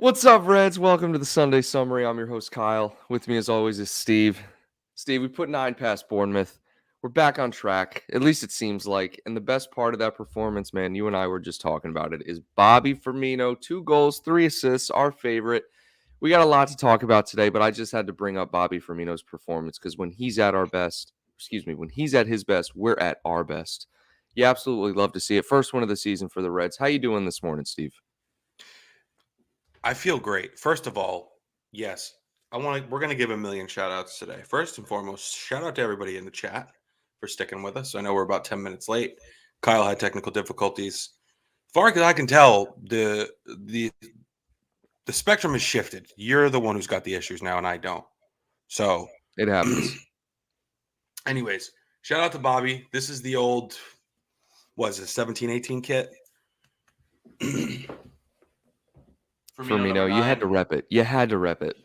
What's up, Reds? Welcome to the Sunday Summary. I'm your host, Kyle. With me, as always, is Steve. Steve, we put 9 past Bournemouth. We're back on track. At least it seems like. And the best part of that performance, man, you and I were just talking about it, is Bobby Firmino. 2 goals, 3 assists, our favorite. We got a lot to talk about today, but I just had to bring up Bobby Firmino's performance because when he's at when he's at his best, we're at our best. You absolutely love to see it. First one of the season for the Reds. How you doing this morning, Steve? I feel great. First of all, yes, we're going to give a million shout outs today. First and foremost, shout out to everybody in the chat for sticking with us. I know we're about 10 minutes late. Kyle had technical difficulties. As far as I can tell, the spectrum has shifted. You're the one who's got the issues now, and I don't. So It happens. anyways, shout out to Bobby. This is the old, was it 17-18 kit? Firmino, you had to rep it. You had to rep it.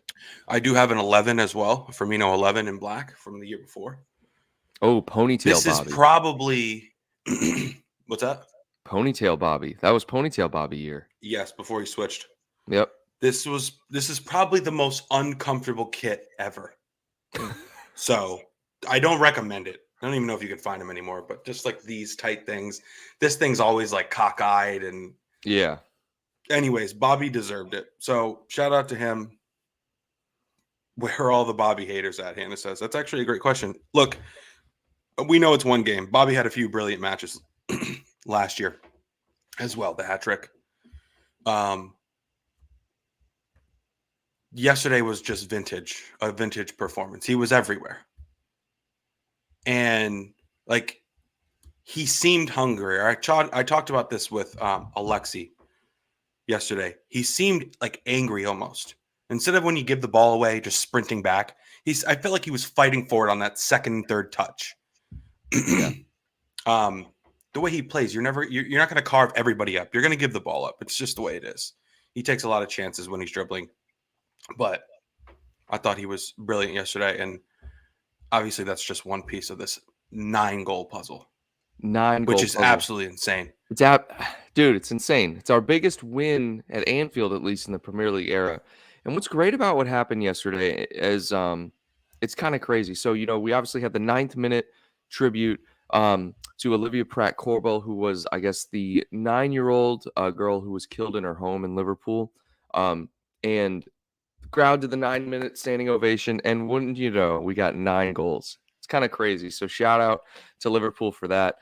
I do have an 11 as well. Firmino 11 in black from the year before. Oh, ponytail This Bobby. is probably what's that? Ponytail Bobby. That was ponytail Bobby year. Yes, before he switched. Yep. This is probably the most uncomfortable kit ever. So I don't recommend it. I don't even know if you could find them anymore, but just like these tight things. This thing's always like cockeyed and Yeah. anyways, Bobby deserved it. So shout out to him. Where are all the Bobby haters at? Hannah says. That's actually a great question. Look, we know it's one game. Bobby had a few brilliant matches last year as well. The hat trick. Yesterday was just a vintage performance. He was everywhere. And like he seemed hungry. I talked about this with Alexi yesterday. He seemed like angry almost. Instead of when you give the ball away, just sprinting back, I felt like he was fighting for it on that second and third touch. Yeah. The way he plays, you're not going to carve everybody up. You're going to give the ball up. It's just the way it is. He takes a lot of chances when he's dribbling, but I thought he was brilliant yesterday. And obviously that's just one piece of this 9-goal puzzle, which is absolutely insane. Dude, it's insane. It's our biggest win at Anfield, at least in the Premier League era. And what's great about what happened yesterday is it's kind of crazy. So, we obviously had the 9th-minute tribute to Olivia Pratt-Korbel, who was, I guess, the 9-year-old girl who was killed in her home in Liverpool. And the crowd did the 9-minute standing ovation. And wouldn't you know, we got 9 goals. It's kind of crazy. So shout out to Liverpool for that.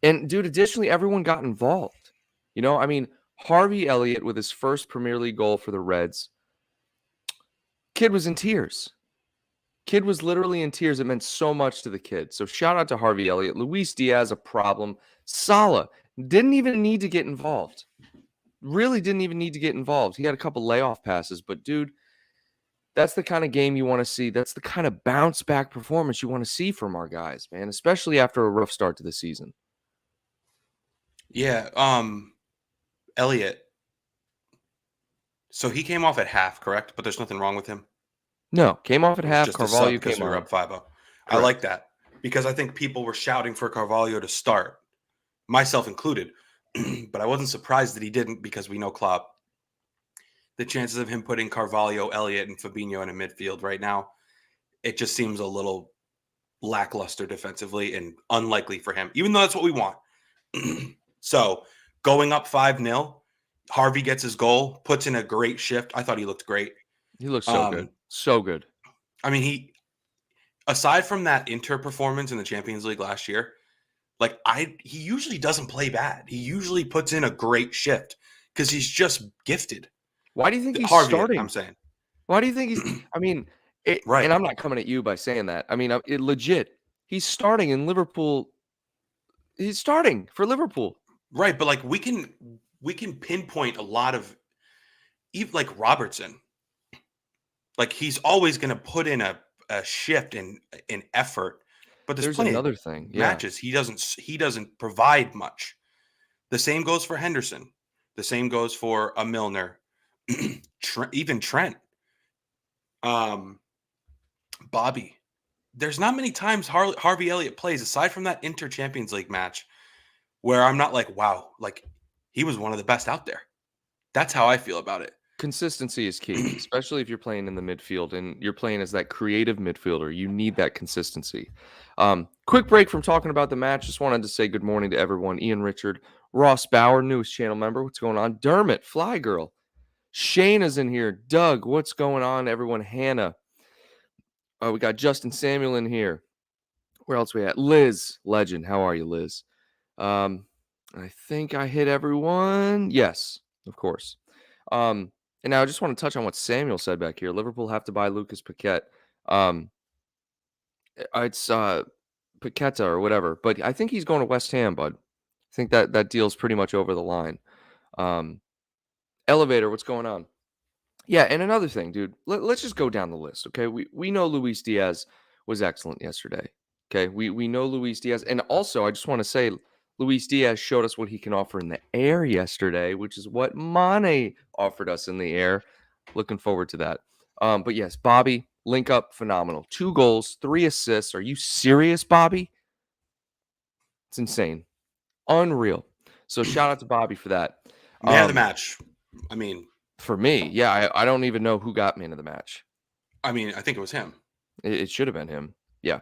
And, dude, additionally, everyone got involved. Harvey Elliott with his first Premier League goal for the Reds. Kid was in tears. Kid was literally in tears. It meant so much to the kid. So shout out to Harvey Elliott. Luis Diaz, a problem. Salah didn't even need to get involved. Really didn't even need to get involved. He had a couple layoff passes. But, dude, that's the kind of game you want to see. That's the kind of bounce-back performance you want to see from our guys, man, especially after a rough start to the season. Yeah, Elliot. So he came off at half, correct? But there's nothing wrong with him. No, came off at half. Just Carvalho because we were up 5-0. I like that because I think people were shouting for Carvalho to start, myself included. But I wasn't surprised that he didn't because we know Klopp. The chances of him putting Carvalho, Elliott, and Fabinho in a midfield right now, it just seems a little lackluster defensively and unlikely for him, even though that's what we want. So going up 5-0, Harvey gets his goal, puts in a great shift. I thought he looked great. He looked so good. So good. I mean, he, aside from that Inter performance in the Champions League last year, he usually doesn't play bad. He usually puts in a great shift because he's just gifted. Why do you think he's Harvey, starting? I'm saying. Why do you think he's right. And I'm not coming at you by saying that. I mean, legit. He's starting in Liverpool. He's starting for Liverpool. Right, but we can pinpoint a lot of, even like Robertson. Like he's always going to put in a shift in effort, but there's plenty another of thing. Matches he doesn't provide much. The same goes for Henderson. The same goes for a Milner, even Trent, Bobby. There's not many times Harvey Elliott plays aside from that Inter Champions League match where I'm not like, wow, like he was one of the best out there. That's how I feel about it. Consistency is key, especially if you're playing in the midfield and you're playing as that creative midfielder. You need that consistency. Quick break from talking about the match. Just wanted to say good morning to everyone. Ian Richard, Ross Bauer, newest channel member. What's going on? Dermot, Fly Girl. Shayna's in here. Doug, what's going on? Everyone, Hannah. We got Justin Samuel in here. Where else we at? Liz, legend. How are you, Liz? I think I hit everyone. Yes, of course. And now I just want to touch on what Samuel said back here. Liverpool have to buy Lucas Paquette. It's Paqueta or whatever, but I think he's going to West Ham, bud. I think that deal's pretty much over the line. Elevator, what's going on? Yeah, and another thing, dude. Let's just go down the list, okay? We know Luis Diaz was excellent yesterday. Okay, we know Luis Diaz, and also I just want to say Luis Diaz showed us what he can offer in the air yesterday, which is what Mane offered us in the air. Looking forward to that. But yes, Bobby, link up, phenomenal. 2 goals, 3 assists. Are you serious, Bobby? It's insane. Unreal. So shout out to Bobby for that. Man of the match. I mean, for me, yeah, I don't even know who got man of the match. I mean, I think it was him. It should have been him. Yeah.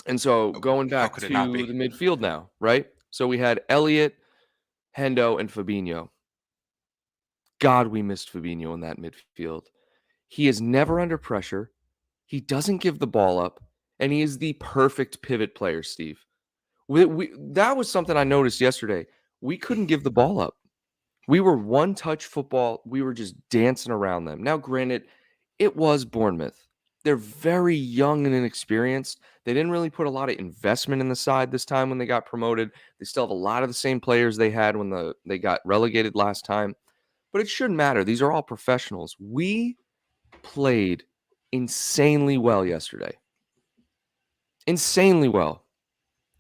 And so going back to the midfield now, right? So we had Elliott, Hendo, and Fabinho. God, we missed Fabinho in that midfield. He is never under pressure. He doesn't give the ball up, and he is the perfect pivot player, Steve. That was something I noticed yesterday. We couldn't give the ball up. We were one-touch football. We were just dancing around them. Now, granted, it was Bournemouth. They're very young and inexperienced. They didn't really put a lot of investment in the side this time when they got promoted. They still have a lot of the same players they had when they got relegated last time. But it shouldn't matter. These are all professionals. We played insanely well yesterday. Insanely well.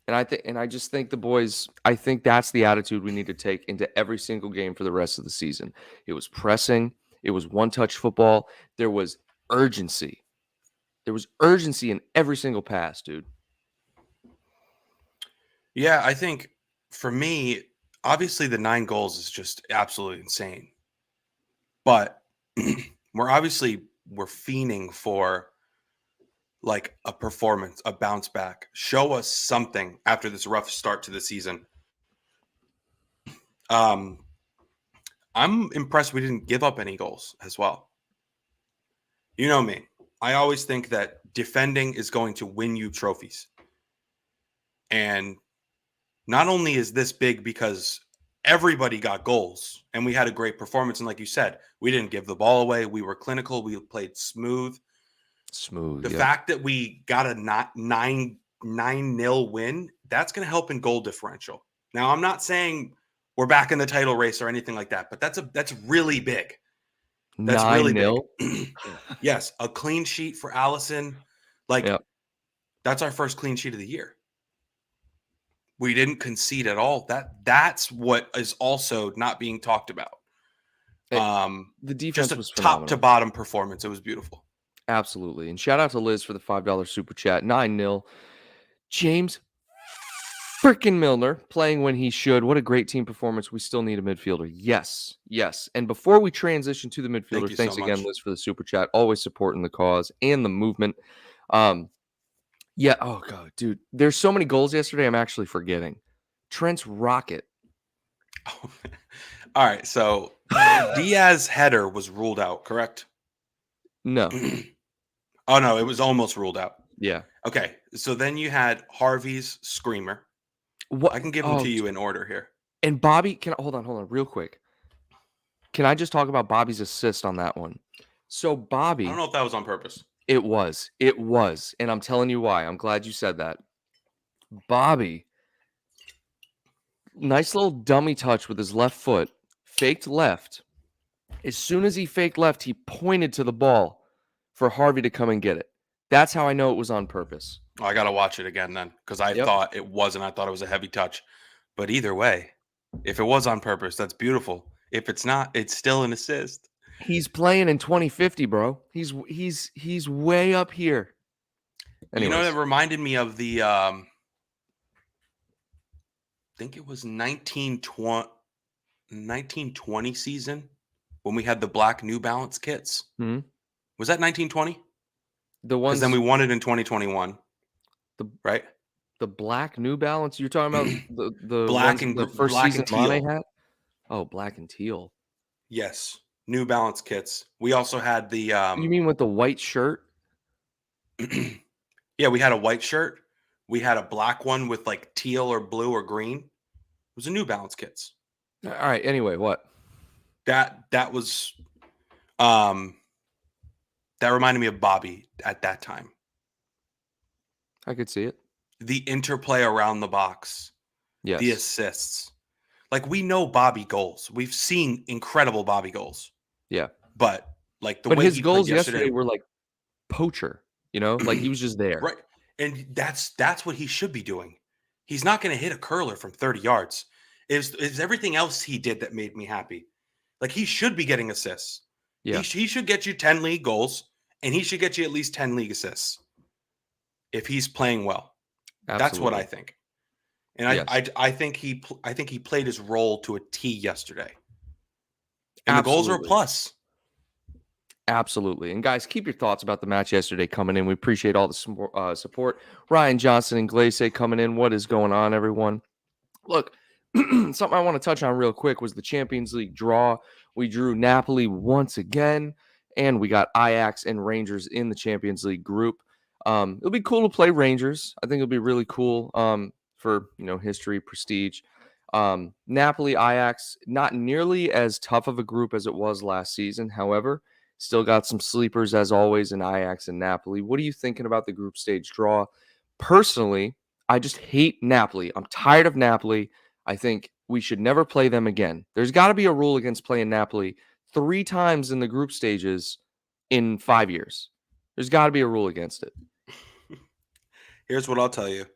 And I just think the boys, I think that's the attitude we need to take into every single game for the rest of the season. It was pressing. It was one-touch football. There was urgency. There was urgency in every single pass, dude. Yeah, I think for me, obviously the 9 goals is just absolutely insane. But we're fiending for like a performance, a bounce back. Show us something after this rough start to the season. I'm impressed we didn't give up any goals as well. You know me. I always think that defending is going to win you trophies. And not only is this big because everybody got goals and we had a great performance. And like you said, we didn't give the ball away. We were clinical. We played smooth. The fact that we got a 9-0 win, that's going to help in goal differential. Now, I'm not saying we're back in the title race or anything like that, but that's really big. That's 9-0? Really big. Yes, a clean sheet for Allison. That's our first clean sheet of the year. We didn't concede at all. That's what is also not being talked about. The defense just was top to bottom performance. It was beautiful. Absolutely. And shout out to Liz for the $5 super chat. 9-0. James freaking Milner playing when he should. What a great team performance. We still need a midfielder. Yes. And before we transition to the midfielder, thanks so again, Liz, for the super chat. Always supporting the cause and the movement. Yeah. Oh, God, dude. There's so many goals yesterday, I'm actually forgetting. Trent's rocket. Oh, all right. So Diaz header was ruled out, correct? No. Oh, no. It was almost ruled out. Yeah. Okay. So then you had Harvey's screamer. What? I can give them to you in order here. And Bobby, hold on real quick. Can I just talk about Bobby's assist on that one? So Bobby. I don't know if that was on purpose. It was. And I'm telling you why. I'm glad you said that. Bobby, nice little dummy touch with his left foot, faked left. As soon as he faked left, he pointed to the ball for Harvey to come and get it. That's how I know it was on purpose. Oh, I got to watch it again then because I thought it wasn't. I thought it was a heavy touch. But either way, if it was on purpose, that's beautiful. If it's not, it's still an assist. He's playing in 2050, bro. He's way up here. Anyways. You know, that reminded me of the I think it was 1920. 1920 season when we had the black New Balance kits. Mhm. Was that 1920? The Because then ones we won it in 2021, the right? the black New Balance, you're talking about the Black ones and the first black season and Mane teal. had? Oh, black and teal. Yes, New Balance kits. We also had the You mean with the white shirt? yeah, we had a white shirt. We had a black one with like teal or blue or green. It was a New Balance kits. All right, anyway, what? That was um that reminded me of Bobby at that time. I could see it. The interplay around the box, the Yes. assists. Like we know Bobby goals. We've seen incredible Bobby goals. Yeah. But like the But way his he played goals yesterday yesterday, were like poacher, like he was just there. right? And that's what he should be doing. He's not going to hit a curler from 30 yards. Is everything else he did that made me happy. Like he should be getting assists. Yeah, He should get you 10 league goals and he should get you at least 10 league assists if he's playing well. That's what I absolutely. think. And Yes, I think I think he played his role to a T yesterday. And the goals are a absolutely. plus. Absolutely. And guys, keep your thoughts about the match yesterday coming in. We appreciate all the support. Ryan Johnson and Glace coming in. What is going on, everyone? Look, something I want to touch on real quick was the Champions League draw. We drew Napoli once again, and we got Ajax and Rangers in the Champions League group. It'll be cool to play Rangers. I think it'll be really cool for history, prestige. Napoli, Ajax, not nearly as tough of a group as it was last season. However, still got some sleepers as always in Ajax and Napoli. What are you thinking about the group stage draw? Personally, I just hate Napoli. I'm tired of Napoli. I think we should never play them again. There's got to be a rule against playing Napoli 3 times in the group stages in 5 years. There's got to be a rule against it. Here's what I'll tell you.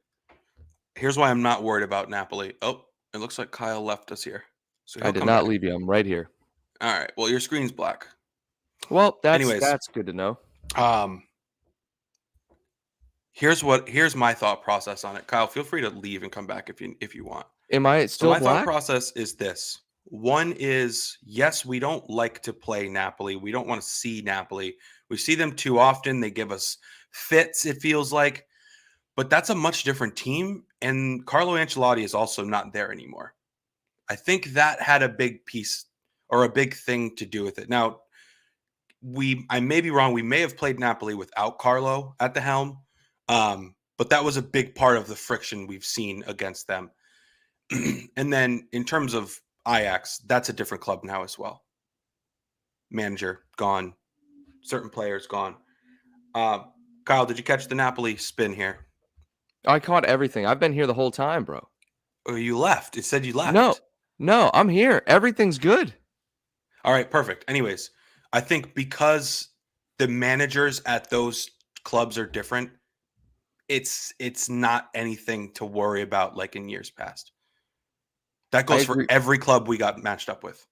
Here's why I'm not worried about Napoli. Oh, it looks like Kyle left us here. So I he'll did come not back. leave you. I'm right here. All right. Well, your screen's black. Well, that's Anyways, good to know. here's my thought process on it. Kyle, feel free to leave and come back if you want. Am I So still my thought black? process is this. One is, yes, we don't like to play Napoli. We don't want to see Napoli. We see them too often. They give us fits, it feels like. But that's a much different team. And Carlo Ancelotti is also not there anymore. I think that had a big piece or a big thing to do with it. Now, I may be wrong. We may have played Napoli without Carlo at the helm. But that was a big part of the friction we've seen against them. And then in terms of Ajax, that's a different club now as well. Manager gone, certain players gone. Kyle, did you catch the Napoli spin here? I caught everything. I've been here the whole time, bro. Or you left? It said you No, left. no, I'm here. Everything's good. All right, perfect. Anyways, I think because the managers at those clubs are different, it's not anything to worry about like in years past. That I goes for agree. every club we got matched up with.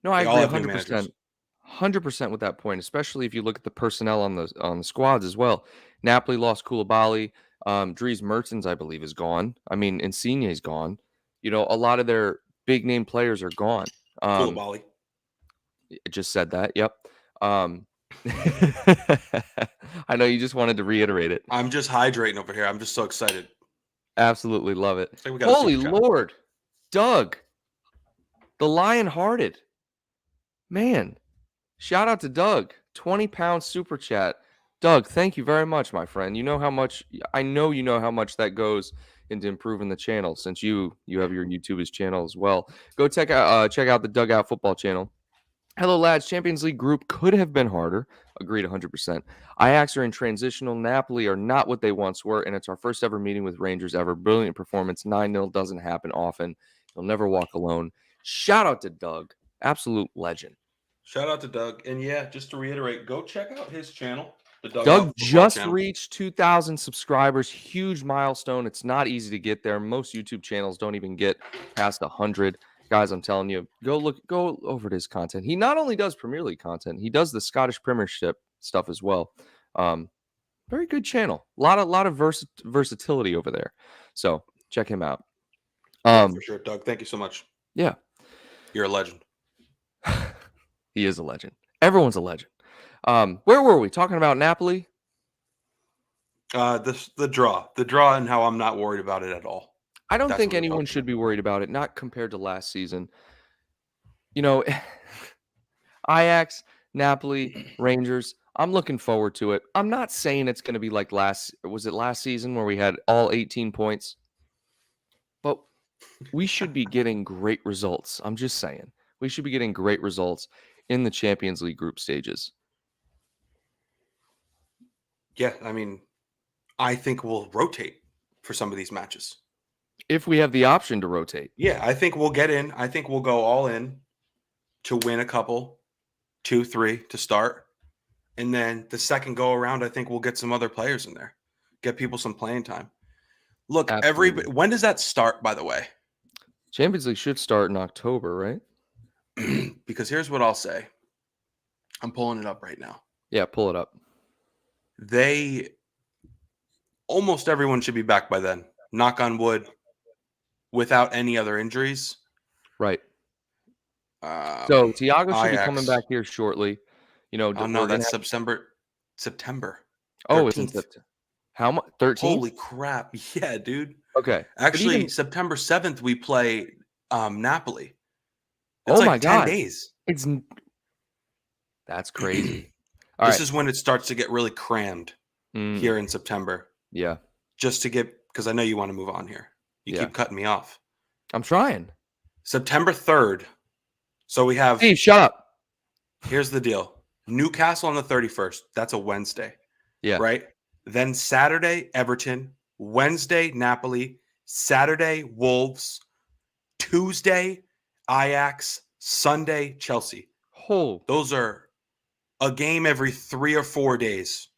No, I They all agree have new 100%. managers. 100% with that point, especially if you look at the personnel on the squads as well. Napoli lost Koulibaly. Dries Mertens, I believe, is gone. I mean, Insigne's gone. A lot of their big name players are gone. Koulibaly. I just said that. Yep. I know you just wanted to reiterate it. I'm just hydrating over here. I'm just so excited. Absolutely love it. It's like we got a Holy super chat. Lord. Doug, the lion-hearted. Man, shout out to Doug. 20-pound super chat. Doug, thank you very much, my friend. I know you know how much that goes into improving the channel since you have your YouTube's channel as well. Go check out the Dugout Football channel. Hello, lads. Champions League group could have been harder. Agreed 100%. Ajax are in transitional. Napoli are not what they once were, and it's our first ever meeting with Rangers ever. Brilliant performance. 9-0 doesn't happen often. You'll never walk alone. Shout out to Doug. Absolute legend. Shout out to Doug. And yeah, just to reiterate, go check out his channel. The Doug Dugout Football just channel. reached 2,000 subscribers. Huge milestone. It's not easy to get there. Most YouTube channels don't even get past 100. Guys, I'm telling you, go over to his content. He not only does Premier League content, he does the Scottish Premiership stuff as well. Very good channel. A lot of versatility over there. So check him out. Yeah, for sure, Doug. Thank you so much. Yeah. You're a legend. He is a legend. Everyone's a legend. Where were we talking about? Napoli? The draw, and how I'm not worried about it at all. I don't That's think what we're anyone talking should about. be worried about it, not compared to last season. You know, Ajax, Napoli, Rangers. I'm looking forward to it. I'm not saying it's going to be like last season where we had all 18 points, but we should be getting great results. I'm just saying. We should be getting great results in the Champions League group stages. Yeah, I mean, I think we'll rotate for some of these matches. If we have the option to rotate. Yeah, I think we'll get in. I think we'll go all in to win a couple, 2, 3 to start. And then the second go around, I think we'll get some other players in there, get people some playing time. Look, Absolutely. when does that start, by the way? Champions League should start in October, right? Because here's what I'll say. I'm pulling it up right now. Yeah, pull it up. Almost everyone should be back by then. Knock on wood, without any other injuries. Right. So Thiago should be Ajax. coming back here shortly. You know, Oh no, that's September. 13th. Oh, it's in September. How much? 13th? Holy crap! Yeah, dude. Okay. Actually, September 7th we play Napoli. It's oh like my 10 God. days. That's crazy. This is when it starts to get really crammed here in September. Yeah. Just to get, because I know you want to move on here. You keep cutting me off. I'm trying. September 3rd. So we have. Steve, shut up. Here's the deal. Newcastle on the 31st. That's a Wednesday. Yeah. Right? Then Saturday, Everton. Wednesday, Napoli. Saturday, Wolves. Tuesday, Ajax. Sunday, Chelsea. Oh. Those are a game every 3 or 4 days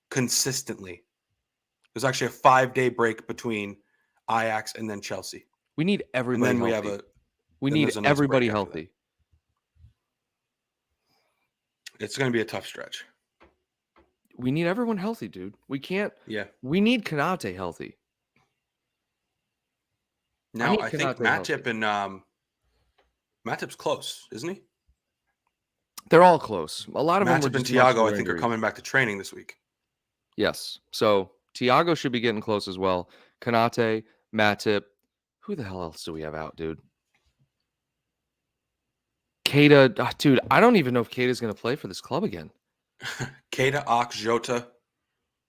consistently. There's actually a 5-day break between Ajax and then Chelsea. We need everybody and then healthy. We need nice everybody healthy. It's going to be a tough stretch. We need everyone healthy, dude. We can't. Yeah. We need Konate healthy. Now, I think Matip and Matip's close, isn't he? They're all close. A lot of Matip them were and just Thiago, I think, are coming back to training this week. Yes. So Thiago should be getting close as well. Konate, Matip. Who the hell else do we have out, dude? Keita. Dude, I don't even know if Keita's going to play for this club again. Keita, Ox, Jota.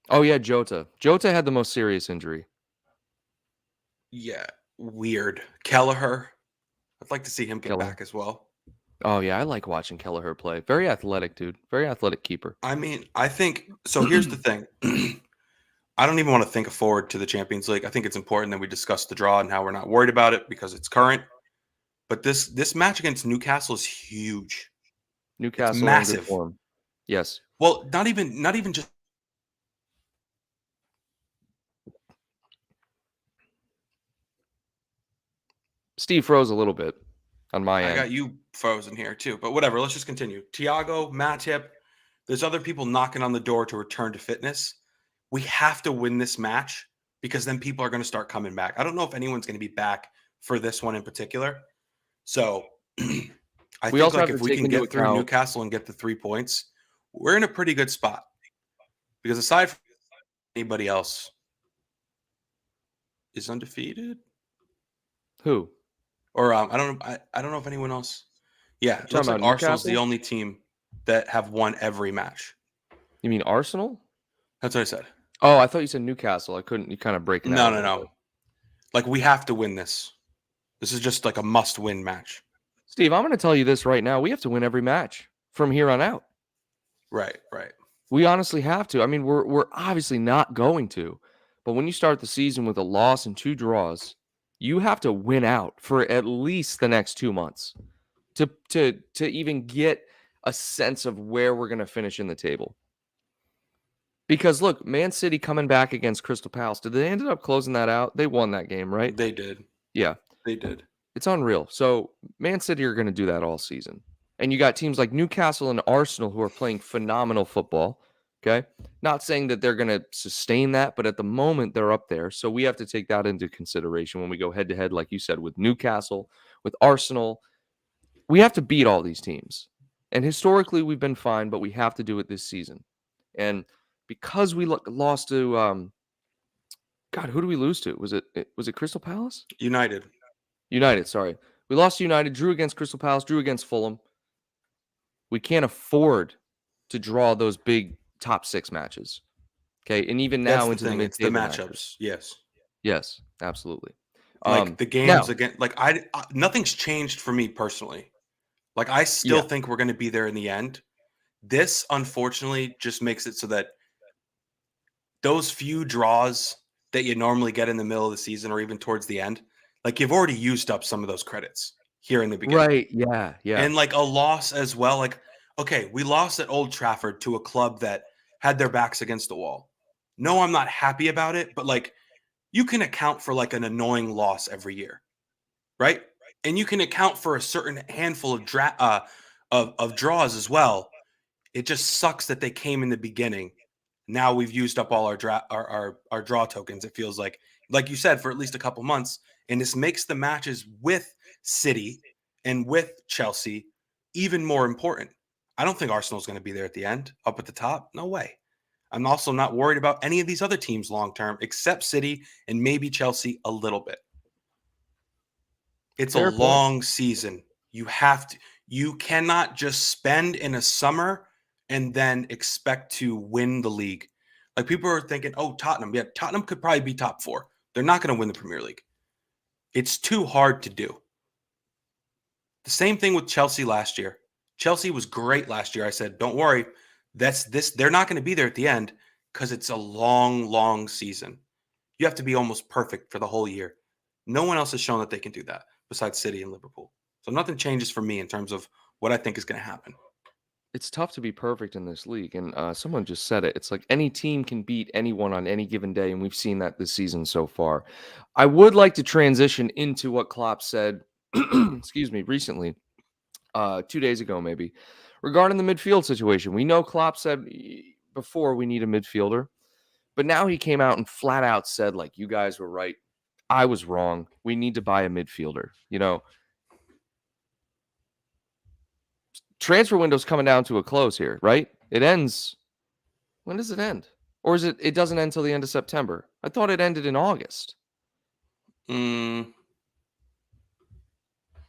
Oh, yeah, Jota. Jota had the most serious injury. Yeah, weird. Kelleher. I'd like to see him get back as well. Oh, yeah, I like watching Kelleher play. Very athletic, dude. Very athletic keeper. I mean, I think, so here's the thing. I don't even want to think forward to the Champions League. I think it's important that we discuss the draw and how we're not worried about it because it's current. But this match against Newcastle is huge. Newcastle, it's massive. In good form. Yes. Well, not even just. Steve froze a little bit on my end. I got you frozen here too, but whatever. Let's just continue. Thiago, Matip. There's other people knocking on the door to return to fitness. We have to win this match because then people are going to start coming back. I don't know if anyone's going to be back for this one in particular. So I think like if we can get through Newcastle and get the 3 points, we're in a pretty good spot. Because aside from anybody else is undefeated. Who? Or I don't know if anyone else. Yeah, it looks like Arsenal's the only team that have won every match. You mean Arsenal? That's what I said. Oh, I thought you said Newcastle. I couldn't. You kind of break it out. No. Like we have to win this. This is just like a must-win match. Steve, I'm going to tell you this right now. We have to win every match from here on out. Right. We honestly have to. I mean, we're obviously not going to, but when you start the season with a loss and 2 draws, you have to win out for at least the next 2 months to even get a sense of where we're going to finish in the table. Because look, Man City coming back against Crystal Palace, did they ended up closing that out? They won that game, right? They did. Yeah. They did. It's unreal. So Man City are going to do that all season. And you got teams like Newcastle and Arsenal who are playing phenomenal football. Okay. Not saying that they're going to sustain that, but at the moment they're up there. So we have to take that into consideration when we go head to head, like you said, with Newcastle, with Arsenal. we have to beat all these teams. And historically, we've been fine, but we have to do it this season. And because we lost to, God, who do we lose to? Was it Crystal Palace? United. United, sorry. We lost to United, drew against Crystal Palace, drew against Fulham. We can't afford to draw those big top 6 matches. Okay, and even now into the mid-table matchups. matches. Yes, absolutely. Like the games again, like I nothing's changed for me personally. Like I still think we're going to be there in the end. This unfortunately just makes it so that those few draws that you normally get in the middle of the season or even towards the end, like you've already used up some of those credits here in the beginning. Right, yeah. And like a loss as well. Like, okay, we lost at Old Trafford to a club that had their backs against the wall. No, I'm not happy about it, but like you can account for like an annoying loss every year, right? And you can account for a certain handful of draws as well. It just sucks that they came in the beginning. Now we've used up all our draw tokens. It feels like you said, for at least a couple months, and this makes the matches with City and with Chelsea even more important. I don't think Arsenal's going to be there at the end, up at the top. No way. I'm also not worried about any of these other teams long term, except City and maybe Chelsea a little bit. It's a long season. You cannot just spend in a summer and then expect to win the league. Like people are thinking, oh, Tottenham. Yeah, Tottenham could probably be top 4. They're not going to win the Premier League. It's too hard to do. The same thing with Chelsea last year. Chelsea was great last year. I said, don't worry. They're not going to be there at the end because it's a long, long season. You have to be almost perfect for the whole year. No one else has shown that they can do that besides City and Liverpool. So nothing changes for me in terms of what I think is going to happen. It's tough to be perfect in this league. And someone just said it. It's like any team can beat anyone on any given day. And we've seen that this season so far. I would like to transition into what Klopp said, recently, 2 days ago, maybe, regarding the midfield situation. We know Klopp said before we need a midfielder, but now he came out and flat out said, like, you guys were right. I was wrong. We need to buy a midfielder. Transfer window's coming down to a close here, right? It ends. When does it end? Or is it doesn't end until the end of September? I thought it ended in August.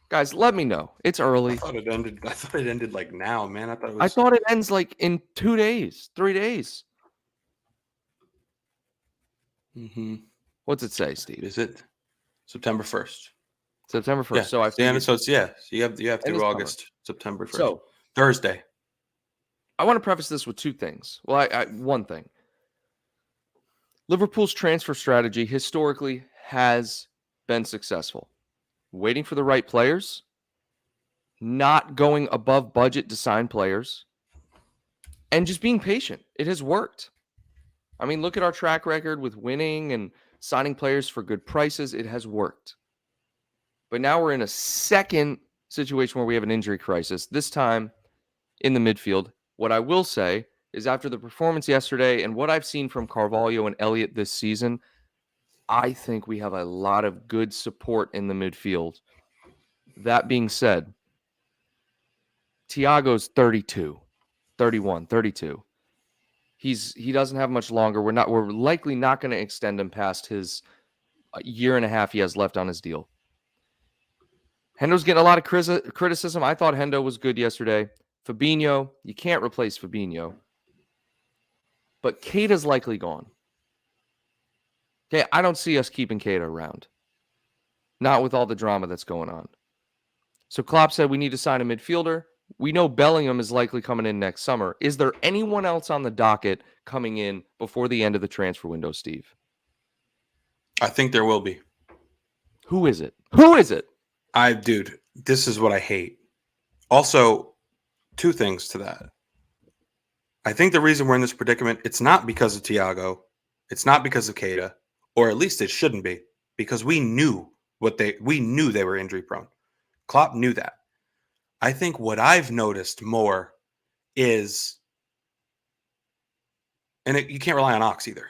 Guys, let me know. It's early. I thought it ended like now, man. I thought it ends like in 2 days, 3 days. What's it say, Steve? Is it September 1st? September 1st. Yeah. So I you have through August, September 1st. So Thursday. I want to preface this with 2 things. Well, one thing. Liverpool's transfer strategy historically has been successful. Waiting for the right players, not going above budget to sign players, and just being patient. It has worked. I mean, look at our track record with winning and signing players for good prices. It has worked. But now we're in a second situation where we have an injury crisis, this time in the midfield. What I will say is after the performance yesterday and what I've seen from Carvalho and Elliott this season, I think we have a lot of good support in the midfield. That being said, Thiago's 32, 31, 32. He doesn't have much longer. We're likely not going to extend him past his year and a half he has left on his deal. Hendo's getting a lot of criticism. I thought Hendo was good yesterday. Fabinho, you can't replace Fabinho. But Keita's likely gone. Okay, I don't see us keeping Keita around. Not with all the drama that's going on. So Klopp said we need to sign a midfielder. We know Bellingham is likely coming in next summer. Is there anyone else on the docket coming in before the end of the transfer window, Steve? I think there will be. Who is it? Dude, this is what I hate. Also, 2 things to that. I think the reason we're in this predicament, it's not because of Thiago. It's not because of Keita, or at least it shouldn't be, because we knew they were injury prone. Klopp knew that. I think what I've noticed more is, and you can't rely on Ox either.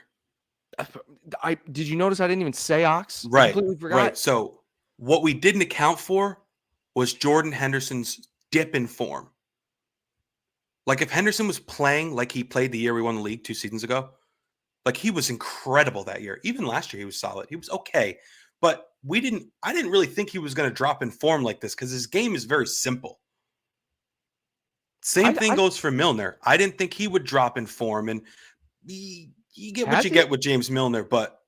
Did you notice I didn't even say Ox? Right. I completely forgot. Right. So what we didn't account for was Jordan Henderson's dip in form. Like if Henderson was playing like he played the year we won the league 2 seasons ago, like he was incredible that year. Even last year he was solid. He was okay. But I didn't really think he was going to drop in form like this because his game is very simple. Same thing goes for Milner. I didn't think he would drop in form, and you get what you get with James Milner, but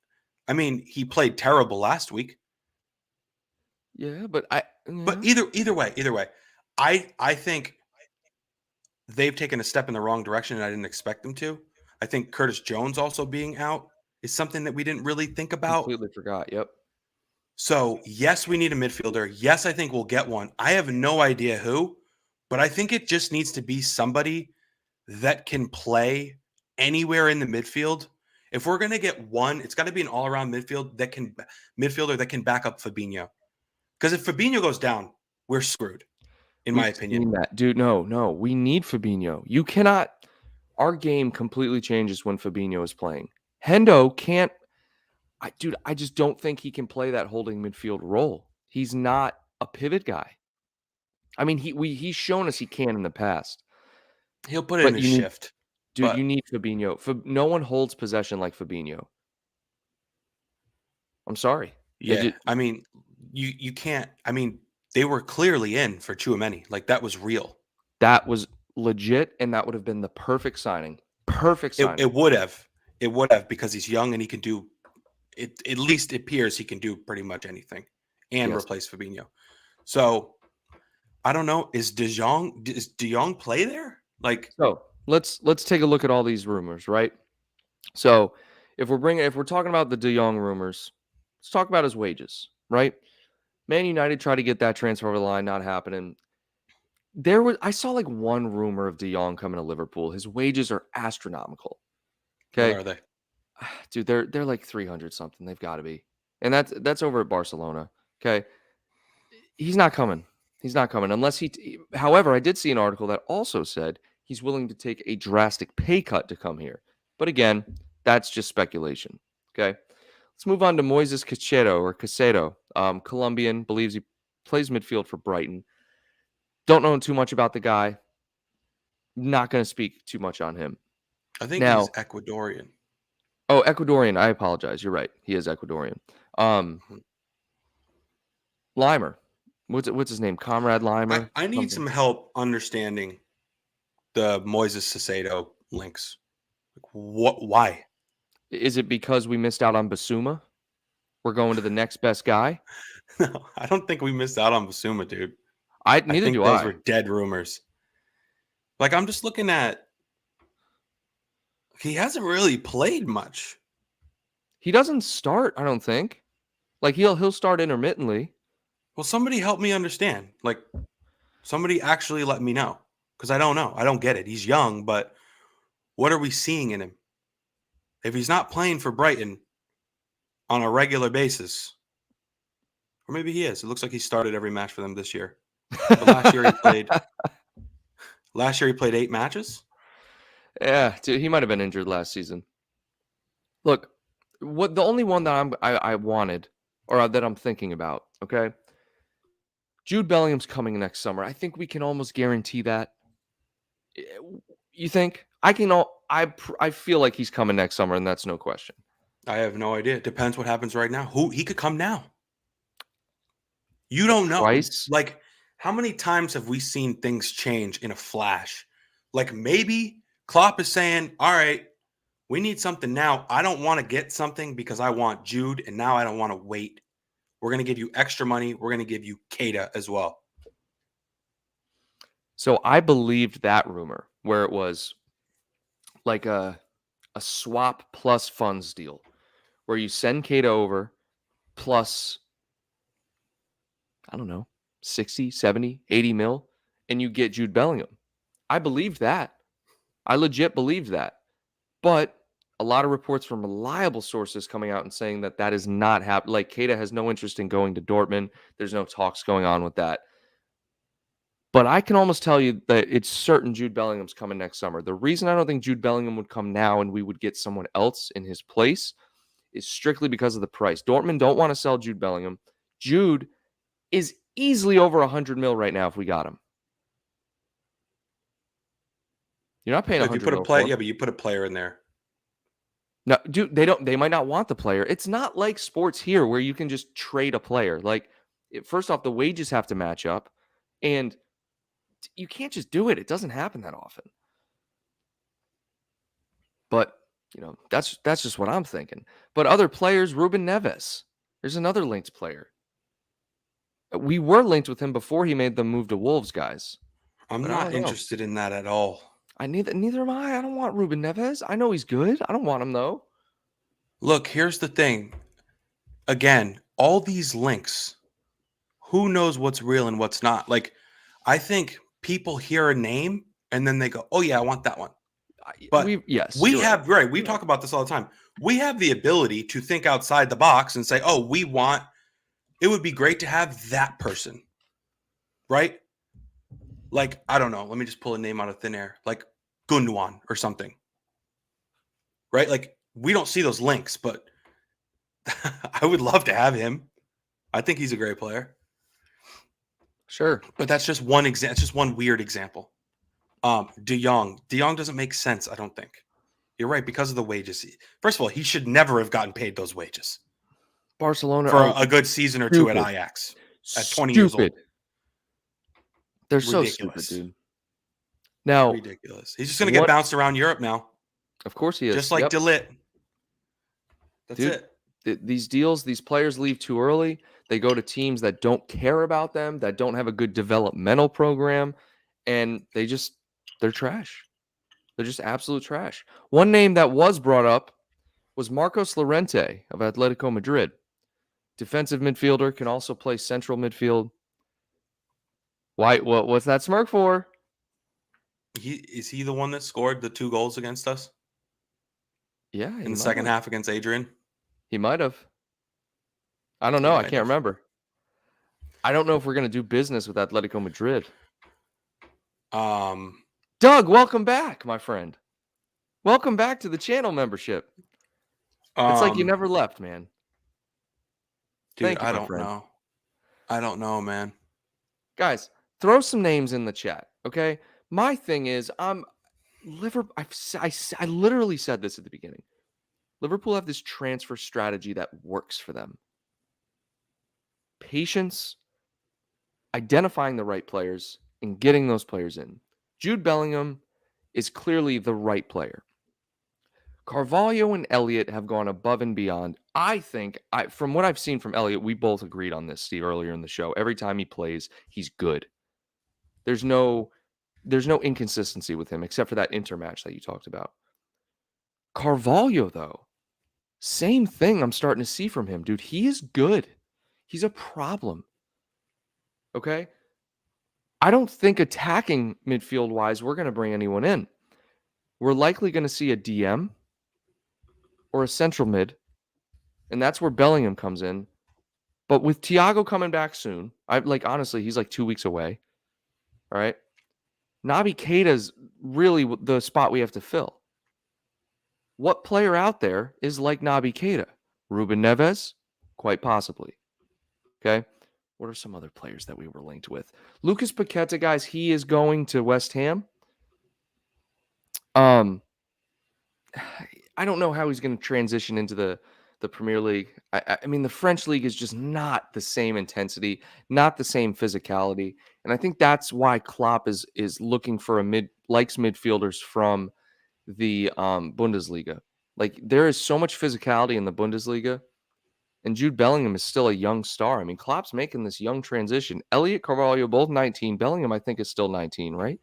I mean, he played terrible last week. Yeah, but But either way, I think they've taken a step in the wrong direction, and I didn't expect them to. I think Curtis Jones also being out is something that we didn't really think about. Completely forgot. Yep. So, yes, we need a midfielder. Yes, I think we'll get one. I have no idea who, but I think it just needs to be somebody that can play anywhere in the midfield. If we're going to get one, it's got to be an all-around midfielder that can back up Fabinho. Because if Fabinho goes down, we're screwed, in my opinion. Dude, no. We need Fabinho. You cannot. Our game completely changes when Fabinho is playing. Hendo can't. I just don't think he can play that holding midfield role. He's not a pivot guy. I mean, he's shown us he can in the past. He'll put it in his shift. Dude, you need Fabinho. No one holds possession like Fabinho. I'm sorry. Yeah, I mean, you can't. I mean, they were clearly in for Tchouaméni. Like that was real. That was legit, and that would have been the perfect signing. Perfect signing. It would have because he's young and he can do it. At least it appears he can do pretty much anything and replace Fabinho. So I don't know. Does De Jong play there? Like, so let's take a look at all these rumors, right? So if we're talking about the De Jong rumors, let's talk about his wages, right? Man United tried to get that transfer over the line, not happening. I saw like one rumor of De Jong coming to Liverpool. His wages are astronomical. Okay. What are they? Dude, they're like 300 something. They've got to be. And that's over at Barcelona. Okay. He's not coming. He's not coming unless however, I did see an article that also said he's willing to take a drastic pay cut to come here. But again, that's just speculation. Okay. Let's move on to Moises Caicedo, Colombian, believes he plays midfield for Brighton. Don't know too much about the guy. Not going to speak too much on him. I think he's Ecuadorian. Oh, Ecuadorian. I apologize. You're right. He is Ecuadorian. Limer. What's his name? Comrade Limer? I need some help understanding the Moises Caicedo links. Why? Is it because we missed out on Basuma? We're going to the next best guy? No, I don't think we missed out on Basuma, dude. Neither do I. Those were dead rumors. Like, I'm just looking at. He hasn't really played much. He doesn't start, I don't think. Like, he'll start intermittently. Well, somebody help me understand. Like, somebody actually let me know. Because I don't know. I don't get it. He's young, but what are we seeing in him? If he's not playing for Brighton on a regular basis, or maybe he is. It looks like he started every match for them this year. But last year he played 8 matches. Yeah, dude, he might have been injured last season. Look, the only one that I wanted or that I'm thinking about, okay? Jude Bellingham's coming next summer. I think we can almost guarantee that. You think? I feel like he's coming next summer, and that's no question. I have no idea. It depends what happens right now. He could come now. You don't know. Twice? Like, how many times have we seen things change in a flash? Like, maybe Klopp is saying, all right, we need something now. I don't want to get something because I want Jude, and now I don't want to wait. We're going to give you extra money. We're going to give you Keita as well. So I believed that rumor where it was like a swap plus funds deal where you send Keita over plus, I don't know, 60, 70, 80 mil, and you get Jude Bellingham. I believed that. I legit believed that. But a lot of reports from reliable sources coming out and saying that is not happening. Like, Keita has no interest in going to Dortmund. There's no talks going on with that. But I can almost tell you that it's certain Jude Bellingham's coming next summer. The reason I don't think Jude Bellingham would come now and we would get someone else in his place is strictly because of the price. Dortmund don't want to sell Jude Bellingham. Jude is easily over 100 mil right now if we got him. You're not paying If you 100 put a mil play, for him. yeah, but you put a player in there. No, dude, they might not want the player. It's not like sports here where you can just trade a player. Like, first off, the wages have to match up, and you can't just do it. It doesn't happen that often. But, that's just what I'm thinking. But other players, Ruben Neves, there's another linked player. We were linked with him before he made the move to Wolves, guys. I'm But I not don't know. interested in that at all. Neither am I. I don't want Ruben Neves. I know he's good. I don't want him though. Look, here's the thing. Again, all these links, who knows what's real and what's not? Like, I think people hear a name and then they go, "Oh yeah, I want that one." But we have right. We talk about this all the time. We have the ability to think outside the box and say, "Oh, we want. It would be great to have that person." Right? Like, I don't know. Let me just pull a name out of thin air, like Gundogan or something. Right? Like, we don't see those links, but I would love to have him. I think he's a great player. Sure. But that's just one example. It's just one weird example. De Jong. De Jong doesn't make sense, I don't think. You're right, because of the wages. First of all, he should never have gotten paid those wages. Barcelona for a good season or two at Ajax at 20 years old. They're so stupid, dude. Now, ridiculous. He's just going to get bounced around Europe now. Of course he is. Just like De Ligt. That's it. These deals, these players leave too early. They go to teams that don't care about them, that don't have a good developmental program, and they're trash. They're just absolute trash. One name that was brought up was Marcos Llorente of Atletico Madrid. Defensive midfielder, can also play central midfield. Why? What's that smirk for? Is he the one that scored the 2 goals against us? Yeah. In the second half against Adrian? He might have. I don't know. I can't remember. I don't know if we're going to do business with Atletico Madrid. Doug, welcome back, my friend. Welcome back to the channel membership. It's like you never left, man. Dude, I don't know. I don't know, man. Guys, throw some names in the chat, okay? My thing is, I literally said this at the beginning. Liverpool have this transfer strategy that works for them. Patience, identifying the right players, and getting those players in. Jude Bellingham is clearly the right player. Carvalho and Elliott have gone above and beyond. I think, from what I've seen from Elliott, we both agreed on this, Steve, earlier in the show. Every time he plays, he's good. There's no inconsistency with him, except for that Inter match that you talked about. Carvalho, though, same thing I'm starting to see from him, dude. He is good. He's a problem. Okay? I don't think attacking midfield-wise, we're going to bring anyone in. We're likely going to see a DM or a central mid, and that's where Bellingham comes in. But with Thiago coming back soon, honestly, he's like 2 weeks away. All right? Naby Keita's really the spot we have to fill. What player out there is like Naby Keita? Ruben Neves? Quite possibly. Okay? What are some other players that we were linked with? Lucas Paqueta, guys, he is going to West Ham. I don't know how he's going to transition into the Premier League. I mean, the French league is just not the same intensity, not the same physicality. And I think that's why Klopp is looking for likes midfielders from the Bundesliga. Like, there is so much physicality in the Bundesliga, and Jude Bellingham is still a young star. I mean, Klopp's making this young transition. Elliott, Carvalho, both 19. Bellingham, I think, is still 19, right?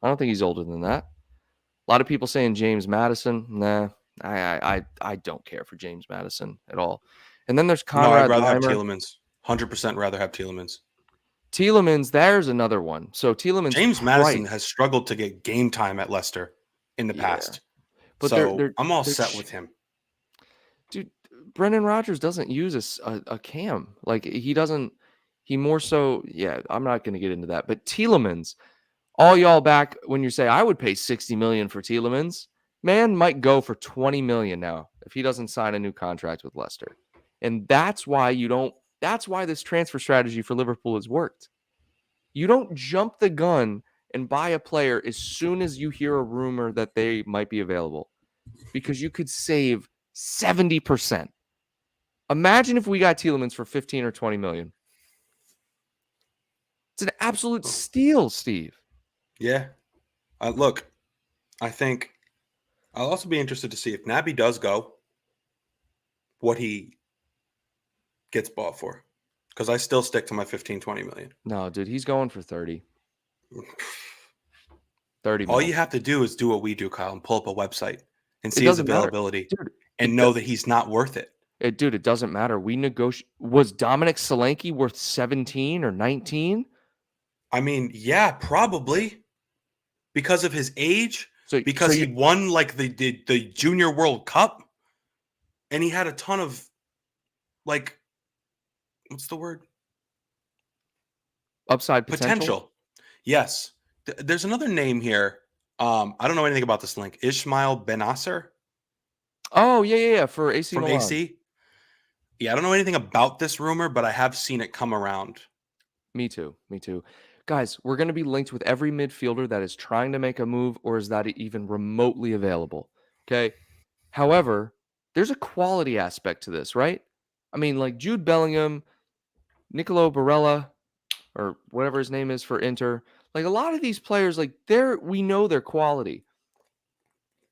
I don't think he's older than that. A lot of people saying James Maddison. Nah, I don't care for James Maddison at all. And then there's Conrad. No, I'd rather have Tielemans. 100% rather have Tielemans. Tielemans, there's another one. So Tielemans. James Maddison has struggled to get game time at Leicester in the past. But so I'm all set with him. Dude, Brendan Rodgers doesn't use a cam. Like, he doesn't. He more so, I'm not going to get into that. But Tielemans, all y'all back when you say I would pay $60 million for Tielemans, man might go for $20 million now if he doesn't sign a new contract with Leicester. And that's why you don't That's why this transfer strategy for Liverpool has worked. You don't jump the gun and buy a player as soon as you hear a rumor that they might be available, because you could save 70%. Imagine if we got Tielemans for 15 or 20 million. It's an absolute steal, Steve. Yeah. Look, I think I'll also be interested to see if Naby does go, what he gets bought for. Because I still stick to my 15, 20 million. No, dude, he's going for 30. 30 All mil. you have to do is do what we do, Kyle, and pull up a website and It see his doesn't matter. availability Dude, and know that he's not worth it. Dude, it doesn't matter. We negotiate. Was Dominic Solanke worth 17 or 19? I mean, yeah, probably because of his age, because he won like the Junior World Cup, and he had a ton of like, what's the word? Upside potential. Yes. There's another name here. I don't know anything about this link. Ismail Benasser. Oh, yeah, for AC from Milan. AC. Yeah, I don't know anything about this rumor, but I have seen it come around. Me too. Guys, we're going to be linked with every midfielder that is trying to make a move or is that even remotely available. Okay. However, there's a quality aspect to this, right? I mean, like Jude Bellingham, Nicolo Barella, or whatever his name is for Inter. Like a lot of these players, like we know their quality.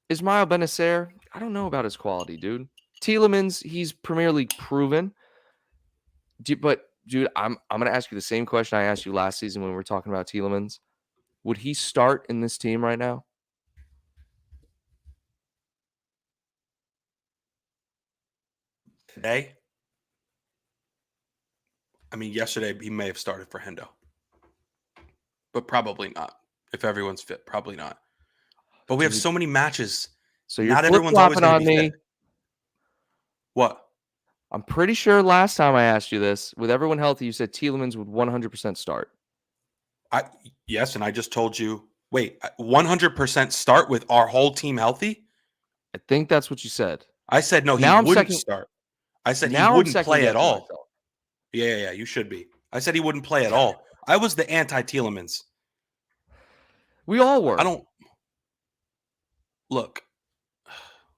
Ismail Benacer, I don't know about his quality, dude. Tielemans, he's Premier League proven. But dude, I'm gonna ask you the same question I asked you last season when we were talking about Tielemans. Would he start in this team right now? Today? I mean, yesterday he may have started for Hendo. But probably not. If everyone's fit, probably not. But we have so many matches. So you're not everyone's always going to be me. fit. What? I'm pretty sure last time I asked you this, with everyone healthy, you said Tielemans would 100% start. Yes, and I just told you, wait, 100% start with our whole team healthy? I think that's what you said. I said no, he wouldn't start. I said he wouldn't play at all. Myself. Yeah, you should be. I said he wouldn't play at all. I was the anti-Tielemans. We all were. I don't look. Oh,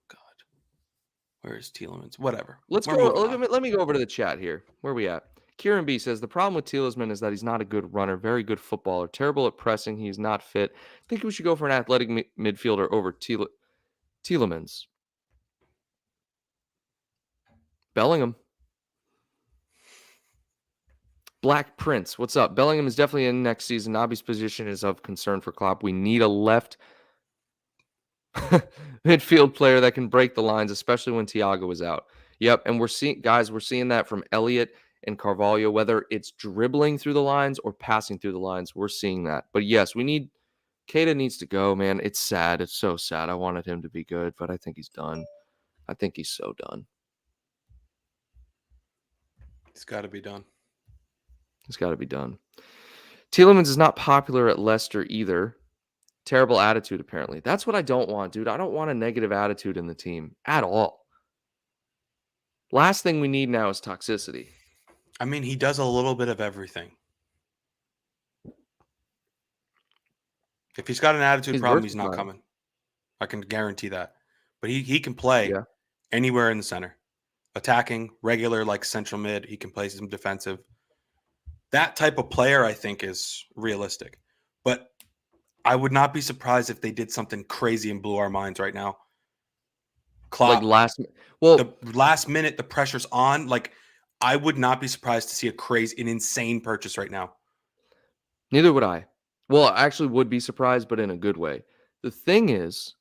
God, where is Tielemans? Whatever. Let's go. Let me go over to the chat here. Where are we at? Kieran B says the problem with Tielemans is that he's not a good runner, very good footballer, terrible at pressing. He's not fit. I think we should go for an athletic midfielder over Tielemans. Bellingham. Black Prince, what's up? Bellingham is definitely in next season. Naby's position is of concern for Klopp. We need a left midfield player that can break the lines, especially when Thiago is out. Yep, and we're seeing that from Elliott and Carvalho, whether it's dribbling through the lines or passing through the lines. We're seeing that. But yes, Keita needs to go, man. It's sad. It's so sad. I wanted him to be good, but I think he's done. I think he's so done. It's got to be done. It's got to be done. Tielemans is not popular at Leicester either. Terrible attitude, apparently. That's what I don't want, dude. I don't want a negative attitude in the team at all. Last thing we need now is toxicity. I mean, he does a little bit of everything. If he's got an attitude problem, he's not coming. I can guarantee that. But he can play anywhere in the center. Attacking, regular, like central mid. He can play some defensive. That type of player, I think, is realistic. But I would not be surprised if they did something crazy and blew our minds right now. Klopp, the last minute, the pressure's on. Like, I would not be surprised to see an insane purchase right now. Neither would I. Well, I actually would be surprised, but in a good way. The thing is,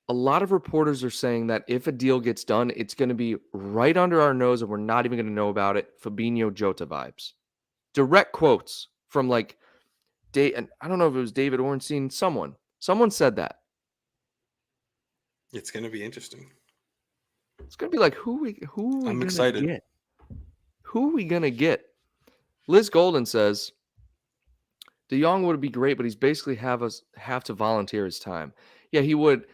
a lot of reporters are saying that if a deal gets done, it's going to be right under our nose and we're not even going to know about it. Fabinho Jota vibes. Direct quotes from and I don't know if it was David Ornstein, someone said that. It's going to be interesting. It's going to be like, who are we I'm excited. Get? Who are we going to get? Liz Golden says, De Jong would be great, but he's basically have to volunteer his time. Yeah, he would.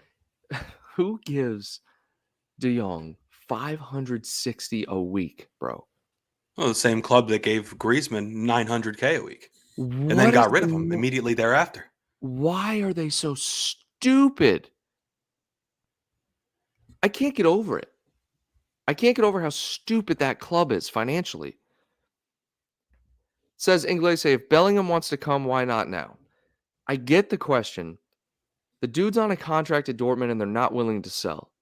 Who gives De Jong 560 a week, bro. Well, the same club that gave Griezmann $900K a week and then What is got rid of him immediately thereafter. Why are they so stupid? I can't get over it. I can't get over how stupid that club is financially. Says Inglese, if Bellingham wants to come, why not now? I get the question. The dude's on a contract at Dortmund and they're not willing to sell.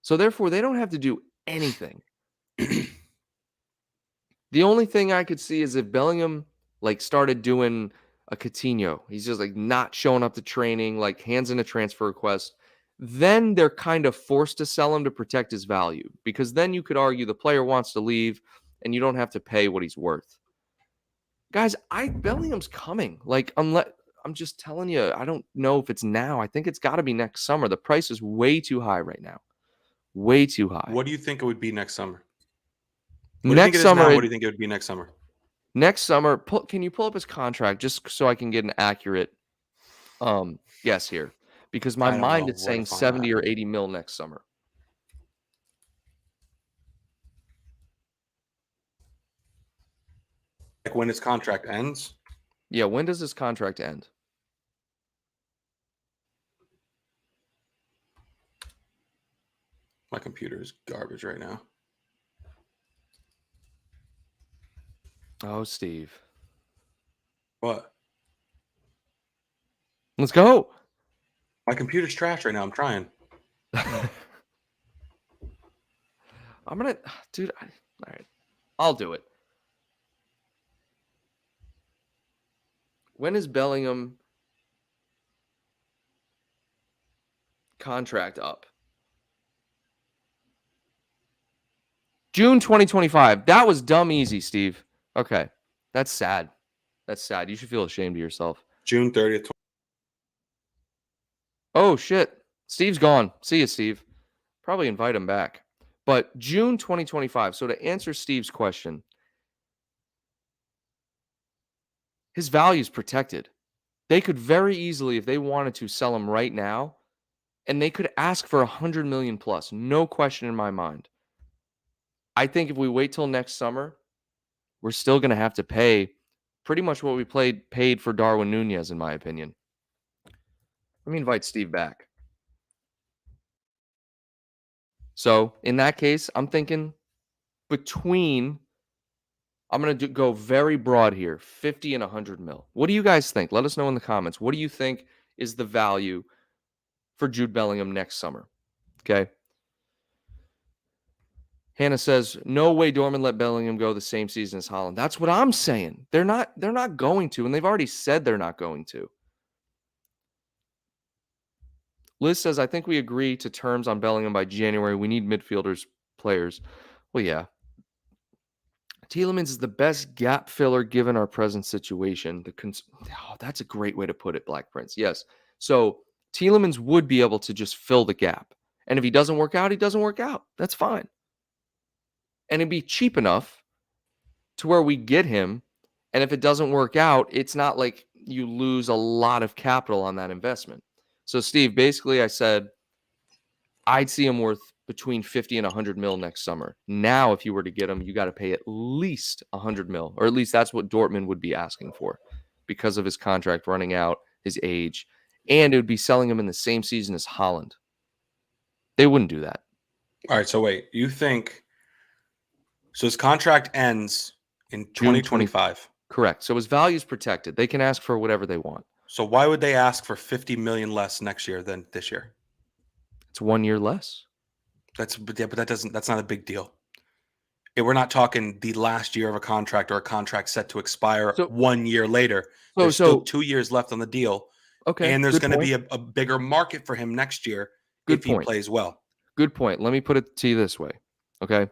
So therefore, they don't have to do anything. The only thing I could see is if Bellingham started doing a Coutinho. He's just not showing up to training, hands in a transfer request. Then they're kind of forced to sell him to protect his value, because then you could argue the player wants to leave and you don't have to pay what he's worth. Guys, Bellingham's coming. Unless I'm just telling you, I don't know if it's now. I think it's got to be next summer. The price is way too high right now. Way too high. What do you think it would be next summer? Next summer, what do you think it would be next summer? Next summer, can you pull up his contract just so I can get an accurate guess here? Because my mind is saying 70 or 80 mil next summer. Like when his contract ends? Yeah, when does his contract end? My computer is garbage right now. Oh, Steve. What? Let's go. My computer's trash right now. I'm trying. Dude, all right. I'll do it. When is Bellingham contract up? June 2025. That was dumb easy, Steve. Okay. That's sad. That's sad. You should feel ashamed of yourself. June 30th. Oh, shit. Steve's gone. See you, Steve. Probably invite him back. But June 2025. So to answer Steve's question, his value is protected. They could very easily, if they wanted to, sell him right now, and they could ask for 100 million plus. No question in my mind. I think if we wait till next summer, we're still going to have to pay pretty much what we paid for Darwin Nunez, in my opinion. Let me invite Steve back. So in that case, I'm thinking I'm going to go very broad here, 50 and 100 mil. What do you guys think? Let us know in the comments. What do you think is the value for Jude Bellingham next summer? Okay. Hannah says, no way Dortmund let Bellingham go the same season as Haaland. That's what I'm saying. They're not going to, and they've already said they're not going to. Liz says, I think we agree to terms on Bellingham by January. We need midfielders, players. Well, yeah. Tielemans is the best gap filler given our present situation. That's a great way to put it, Black Prince. Yes. So Tielemans would be able to just fill the gap. And if he doesn't work out, he doesn't work out. That's fine. And it'd be cheap enough to where we get him. And if it doesn't work out, it's not like you lose a lot of capital on that investment. So, Steve, basically I said I'd see him worth between 50 and 100 mil next summer. Now, if you were to get him, you got to pay at least 100 mil, or at least that's what Dortmund would be asking for because of his contract running out, his age, and it would be selling him in the same season as Haaland. They wouldn't do that. All right, so wait, you think so his contract ends in 2025? Correct. So his value is protected. They can ask for whatever they want. So why would they ask for 50 million less next year than this year? It's 1 year less. That's not a big deal. We're not talking the last year of a contract or a contract set to expire 1 year later. There's still 2 years left on the deal. Okay. And there's going to be a bigger market for him next year if he plays well. Good point. Let me put it to you this way. Okay.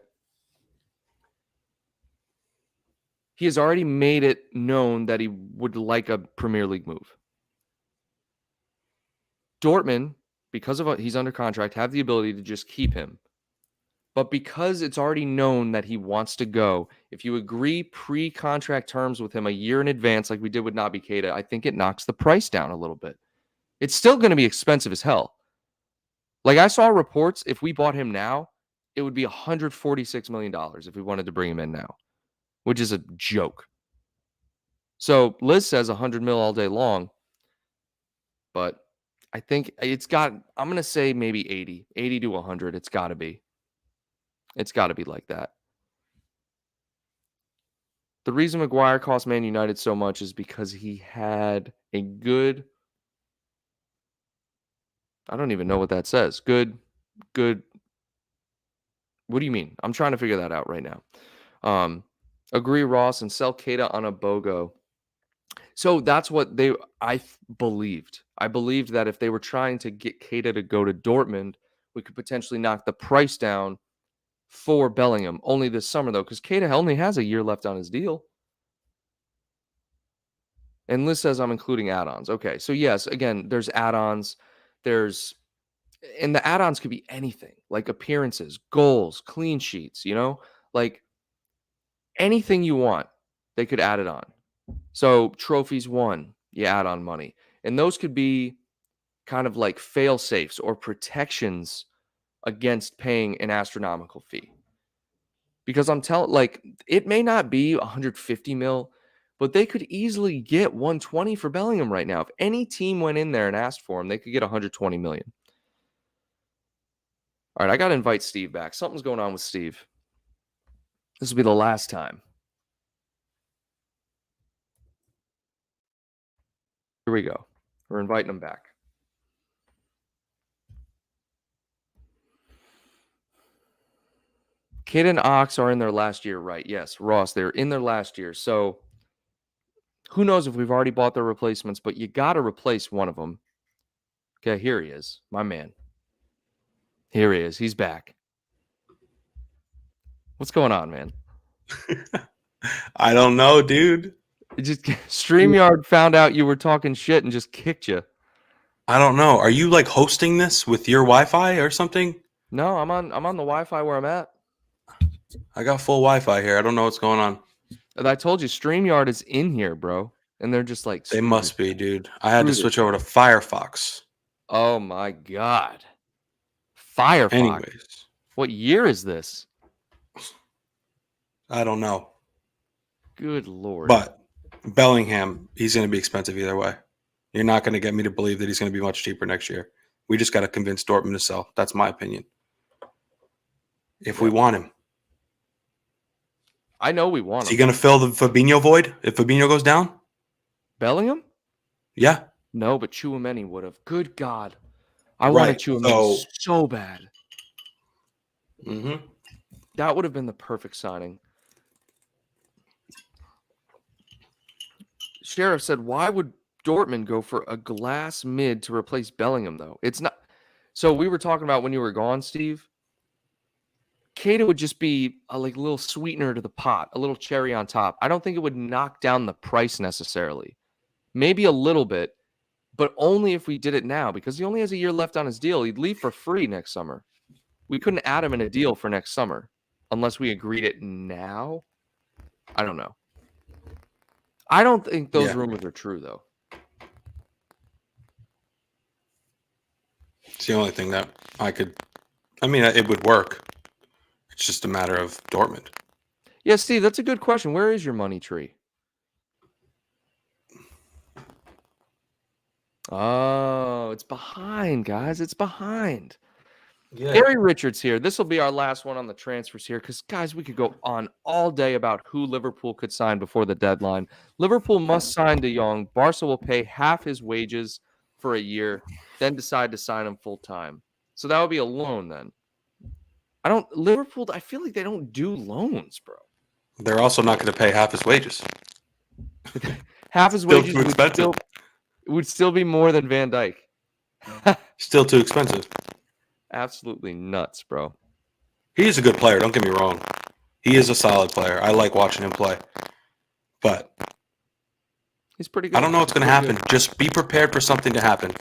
He has already made it known that he would like a Premier League move. Dortmund, because of he's under contract, have the ability to just keep him. But because it's already known that he wants to go, if you agree pre-contract terms with him a year in advance, like we did with Naby Keita, I think it knocks the price down a little bit. It's still going to be expensive as hell. Like I saw reports, if we bought him now, it would be $146 million if we wanted to bring him in now, which is a joke. So Liz says 100 mil all day long, but I think I'm going to say maybe 80 to 100. It's got to be like that. The reason Maguire cost Man United so much is because he had a good, I don't even know what that says. Good. What do you mean? I'm trying to figure that out right now. Agree Ross and sell Keita on a BOGO. So that's what I believed. I believed that if they were trying to get Keita to go to Dortmund, we could potentially knock the price down for Bellingham. Only this summer, though, because Keita only has a year left on his deal. And Liz says I'm including add-ons. Okay, so yes, again, there's add-ons. And the add-ons could be anything, like appearances, goals, clean sheets, like anything you want, they could add it on. So trophies won, you add on money. And those could be kind of like fail safes or protections against paying an astronomical fee. Because I'm telling, like, it may not be 150 mil, but they could easily get 120 for Bellingham right now. If any team went in there and asked for him, they could get 120 million. All right, I got to invite Steve back. Something's going on with Steve. This will be the last time. Here we go. We're inviting him back. Kid and Ox are in their last year, right? Yes, Ross, they're in their last year. So who knows if we've already bought their replacements, but you got to replace one of them. Okay, here he is, my man. Here he is. He's back. What's going on, man? I don't know, dude. It just StreamYard found out you were talking shit and just kicked you. I don't know. Are you like hosting this with your Wi-Fi or something? No, I'm on the Wi-Fi where I'm at. I got full Wi-Fi here. I don't know what's going on. And I told you, StreamYard is in here, bro. And they're just like, they must be, dude. I had to switch over to Firefox. Oh my God. Firefox. Anyways. What year is this? I don't know. Good Lord. But Bellingham, he's going to be expensive either way. You're not going to get me to believe that he's going to be much cheaper next year. We just got to convince Dortmund to sell. That's my opinion. If we want him. I know we want him. Is he going to fill the Fabinho void if Fabinho goes down? Bellingham? Yeah. No, but Chouameni would have. Good God. I wanted Chouameni so bad. Mm-hmm. That would have been the perfect signing. Sheriff said, why would Dortmund go for a glass mid to replace Bellingham, though? It's not. So we were talking about when you were gone, Steve. Keita would just be a little sweetener to the pot, a little cherry on top. I don't think it would knock down the price necessarily. Maybe a little bit, but only if we did it now, because he only has a year left on his deal. He'd leave for free next summer. We couldn't add him in a deal for next summer unless we agreed it now. I don't know. I don't think those rumors are true, though. It's the only thing that it would work. It's just a matter of Dortmund. Yeah, Steve, that's a good question. Where is your money tree? Oh, it's behind, guys. It's behind. Yeah. Gary Richards here. This will be our last one on the transfers here because, guys, we could go on all day about who Liverpool could sign before the deadline. Liverpool must sign De Jong. Barca will pay half his wages for a year, then decide to sign him full-time. So that would be a loan then. Liverpool, I feel like they don't do loans, bro. They're also not going to pay half his wages. Half his wages would still be more than Van Dijk. Still too expensive. Absolutely nuts, bro. He is a good player. Don't get me wrong. He is a solid player. I like watching him play. But he's pretty good. I don't know what's going to happen. Good. Just be prepared for something to happen.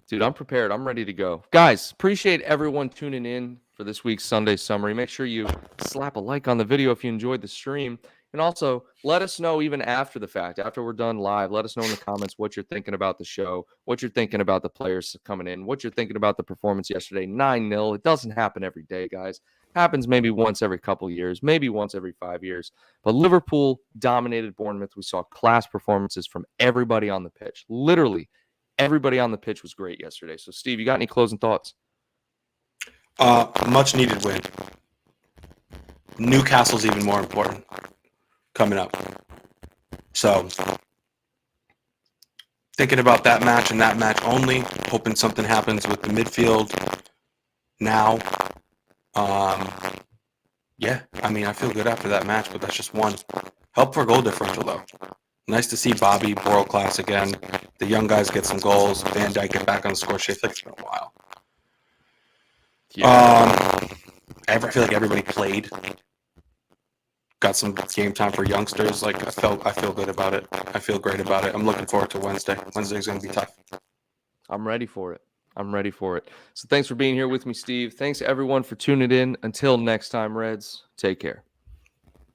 Dude, I'm prepared. I'm ready to go. Guys, appreciate everyone tuning in for this week's Sunday Summary. Make sure you slap a like on the video if you enjoyed the stream. And also, let us know even after the fact, after we're done live, let us know in the comments what you're thinking about the show, what you're thinking about the players coming in, what you're thinking about the performance yesterday. 9-0. It doesn't happen every day, guys. Happens maybe once every couple years, maybe once every 5 years. But Liverpool dominated Bournemouth. We saw class performances from everybody on the pitch. Literally, everybody on the pitch was great yesterday. So, Steve, you got any closing thoughts? Much needed win. Newcastle's even more important coming up. So, thinking about that match and that match only, hoping something happens with the midfield now. Yeah, I mean, I feel good after that match, but that's just one. Help for goal differential, though. Nice to see Bobby world class again. The young guys get some goals. Van Dijk get back on the score sheet. I feel like it's been a while. Yeah. I feel like everybody played. Got some game time for youngsters. Like I feel good about it. I feel great about it. I'm looking forward to Wednesday. Wednesday's going to be tough. I'm ready for it. So thanks for being here with me, Steve. Thanks everyone for tuning in. Until next time, Reds, take care.